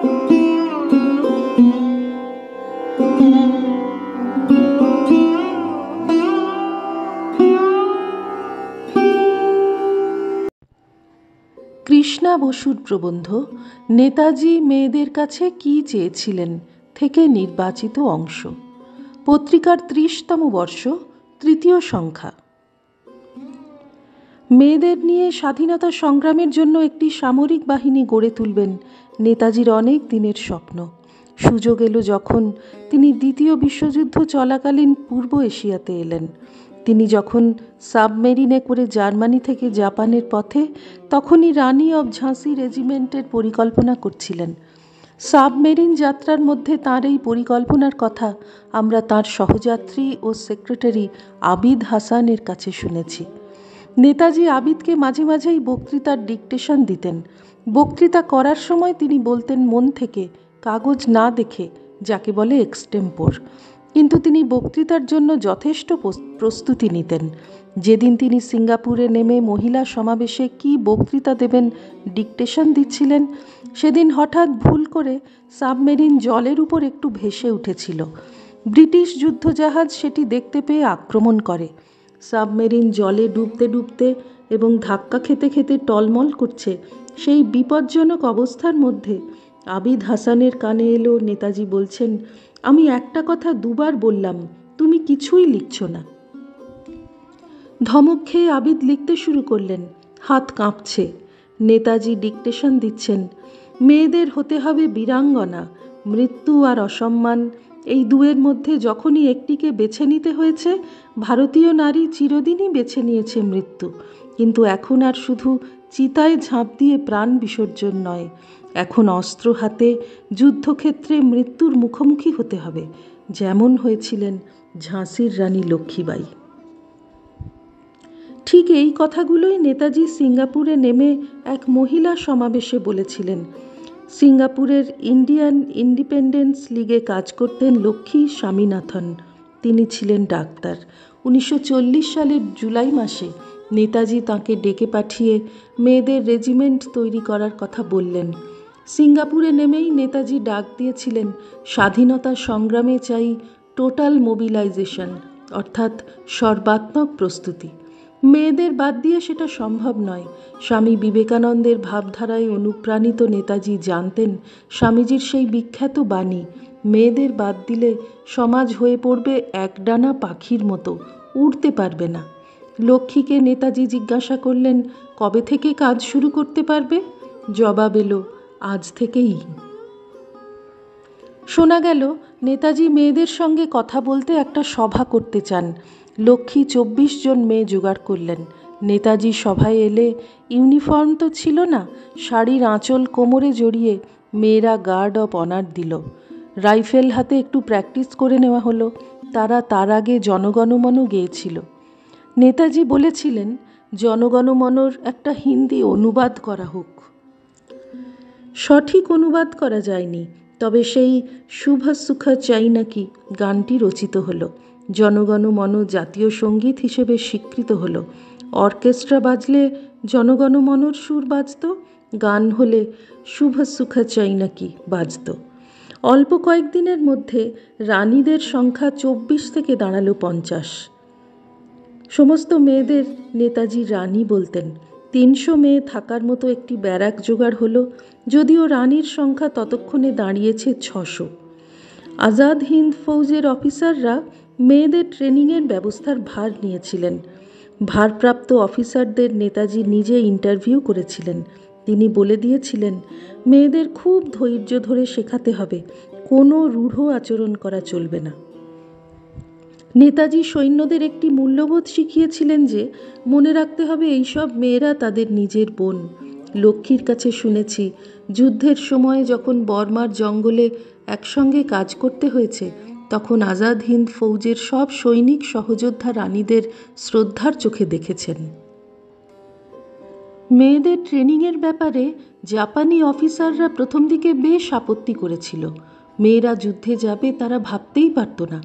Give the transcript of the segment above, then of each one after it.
কৃষ্ণা বসুর প্রবন্ধ নেতাজি মেয়েদের কাছে কী চেয়েছিলেন থেকে নির্বাচিত অংশ, পত্রিকার 30তম বর্ষ, তৃতীয় সংখ্যা। মেয়েদের নিয়ে স্বাধীনতা সংগ্রামের জন্য একটি সামরিক বাহিনী গড়ে তুলবেন নেতাজির অনেক দিনের স্বপ্ন। সুযোগ এলো যখন তিনি দ্বিতীয় বিশ্বযুদ্ধ চলাকালীন পূর্ব এশিয়াতে এলেন। তিনি যখন সাবমেরিনে করে জার্মানি থেকে জাপানের পথে, তখনই রানী অব ঝাঁসি রেজিমেন্টের পরিকল্পনা করছিলেন। সাবমেরিন যাত্রার মধ্যে তাঁর এই পরিকল্পনার কথা আমরা তাঁর সহযাত্রী ও সেক্রেটারি আবিদ হাসানের কাছে শুনেছি। নেতাজি আবিদকে মাঝে মাঝেই বক্তৃতার ডিকটেশন দিতেন। বক্তৃতা করার সময় তিনি বলতেন মন থেকে, কাগজ না দেখে, যাকে বলে এক্সটেম্পোর। কিন্তু তিনি বক্তৃতার জন্য যথেষ্ট প্রস্তুতি নিতেন। যেদিন তিনি সিঙ্গাপুরে নেমে মহিলা সমাবেশে কী বক্তৃতা দেবেন ডিকটেশন দিচ্ছিলেন, সেদিন হঠাৎ ভুল করে সাবমেরিন জলের উপর একটু ভেসে উঠেছিল। ব্রিটিশ যুদ্ধজাহাজ সেটি দেখতে পেয়ে আক্রমণ করে। সাবমেরিন জলে ডুবতে ডুবতে এবং ধাক্কা খেতে খেতে টলমল করছে। সেই বিপজ্জনক অবস্থার মধ্যে আবিদ হাসানের কানে এলো নেতাজি বলছেন, আমি একটা কথা দুবার বললাম, তুমি কিছুই লিখছ না। ধমক খেয়ে আবিদ লিখতে শুরু করলেন, হাত কাঁপছে। নেতাজি ডিকটেশন দিচ্ছেন, মেয়েদের হতে হবে বীরাঙ্গনা, মৃত্যু আর অসম্মান, এই দুয়ের মধ্যে যখনই একটিকে বেছে নিতে হয়েছে, ভারতীয় নারী চিরদিনই বেছে নিয়েছে মৃত্যু। কিন্তু এখন আর শুধু চিতায় ঝাঁপ দিয়ে প্রাণ বিসর্জন নয়, এখন অস্ত্র হাতে যুদ্ধক্ষেত্রে মৃত্যুর মুখোমুখি হতে হবে, যেমন হয়েছিলেন ঝাঁসির রানী লক্ষ্মীবাঈ। ঠিক এই কথাগুলোই নেতাজি সিঙ্গাপুরে নেমে এক মহিলা সমাবেশে বলেছিলেন। সিঙ্গাপুরের ইন্ডিয়ান ইন্ডিপেন্ডেন্স লিগে কাজ করতেন লক্ষ্মী স্বামীনাথন। তিনি ছিলেন ডাক্তার। 1940 সালের জুলাই মাসে নেতাজি তাঁকে ডেকে পাঠিয়ে মেয়েদের রেজিমেন্ট তৈরি করার কথা বললেন। সিঙ্গাপুরে নেমেই নেতাজি ডাক দিয়েছিলেন, স্বাধীনতা সংগ্রামে চাই টোটাল মোবিলাইজেশন, অর্থাৎ সর্বাত্মক প্রস্তুতি। মেয়েদের বাদ দিয়ে সেটা সম্ভব নয়। স্বামী বিবেকানন্দের ভাবধারায় অনুপ্রাণিত নেতাজি জানতেন স্বামীজির সেই বিখ্যাত বাণী, মেয়েদের বাদ দিলে সমাজ হয়ে পড়বে একডানা পাখির মতো, উড়তে পারবে না। লক্ষ্মীকে নেতাজি জিজ্ঞাসা করলেন, কবে থেকে কাজ শুরু করতে পারবে? জবাব এলো, আজ থেকেই। শোনা গেল নেতাজি মেয়েদের সঙ্গে কথা বলতে একটা সভা করতে চান। লক্ষ্মী 24 জন মেয়ে জোগাড় করলেন। নেতাজি সভায় এলে ইউনিফর্ম তো ছিল না, শাড়ির আঁচল কোমরে জড়িয়ে মেয়েরা গার্ড অফ অনার দিল। রাইফেল হাতে একটু প্র্যাকটিস করে নেওয়া হলো। তারা তার আগে জনগণমন গেয়েছিল। নেতাজি বলেছিলেন, জনগণমনর একটা হিন্দি অনুবাদ করা হোক। সঠিক অনুবাদ করা যায়নি, তবে সেই শুভ সুখ চাই নাকি গানটি রচিত হলো। জনগণমন জাতীয় সঙ্গীত হিসেবে স্বীকৃত হলো। অর্কেস্ট্রা বাজলে জনগণমনর সুর বাজত, গান হলে শুভ সুখ চাই নাকি বাজত। অল্প কয়েকদিনের মধ্যে রানীদের সংখ্যা 24 থেকে দাঁড়ালো 50। সমস্ত মেয়েদের নেতাজি রানী বলতেন। 300 মেয়ে থাকার মতো একটি ব্যারাক জোগাড় হলো, যদিও রানীর সংখ্যা ততক্ষণে দাঁড়িয়েছে 600। আজাদ হিন্দ ফৌজের অফিসাররা মেয়েদের ট্রেনিংয়ের ব্যবস্থার ভার নিয়েছিলেন। ভারপ্রাপ্ত অফিসারদের নেতাজি নিজে ইন্টারভিউ করেছিলেন। তিনি বলে দিয়েছিলেন, মেয়েদের খুব ধৈর্য ধরে শেখাতে হবে, কোনো রূঢ় আচরণ করা চলবে না। নেতাজি সৈন্যদের একটি মূল্যবোধ শিখিয়েছিলেন যে মনে রাখতে হবে এইসব মেয়েরা তাদের নিজের বোন। লক্ষ্মীর কাছে শুনেছি, যুদ্ধের সময় যখন বর্মার জঙ্গলে একসঙ্গে কাজ করতে হয়েছে, তখন আজাদ হিন্দ ফৌজের সব সৈনিক সহযোদ্ধা রানীদের শ্রদ্ধার চোখে দেখেছেন। মেয়েদের ট্রেনিংয়ের ব্যাপারে জাপানি অফিসাররা প্রথম দিকে বেশ আপত্তি করেছিল। মেয়েরা যুদ্ধে যাবে তারা ভাবতেই পারত না।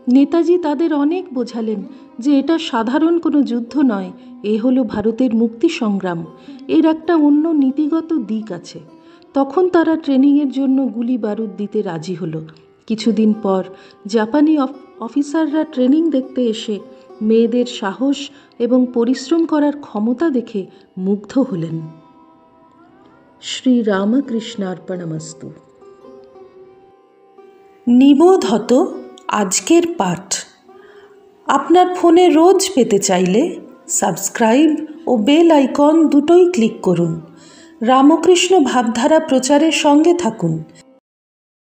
নেতাজি তাদের অনেক বোঝালেন যে এটা সাধারণ কোনো যুদ্ধ নয়, এ হলো ভারতের মুক্তি সংগ্রাম, এর একটা অন্য নীতিগত দিক আছে। তখন তারা ট্রেনিংয়ের জন্য গুলি বারুদ দিতে রাজি হলো। কিছুদিন পর জাপানি অফিসাররা ট্রেনিং দেখতে এসে মেয়েদের সাহস এবং পরিশ্রম করার ক্ষমতা দেখে মুগ্ধ হলেন। শ্রী রামকৃষ্ণার্পণমস্তু। নিবোধত আজকের পাঠ আপনার ফোনে রোজ পেতে চাইলে সাবস্ক্রাইব ও বেল আইকন দুটোই ক্লিক করুন। রামকৃষ্ণ ভাবধারা প্রচারের সঙ্গে থাকুন।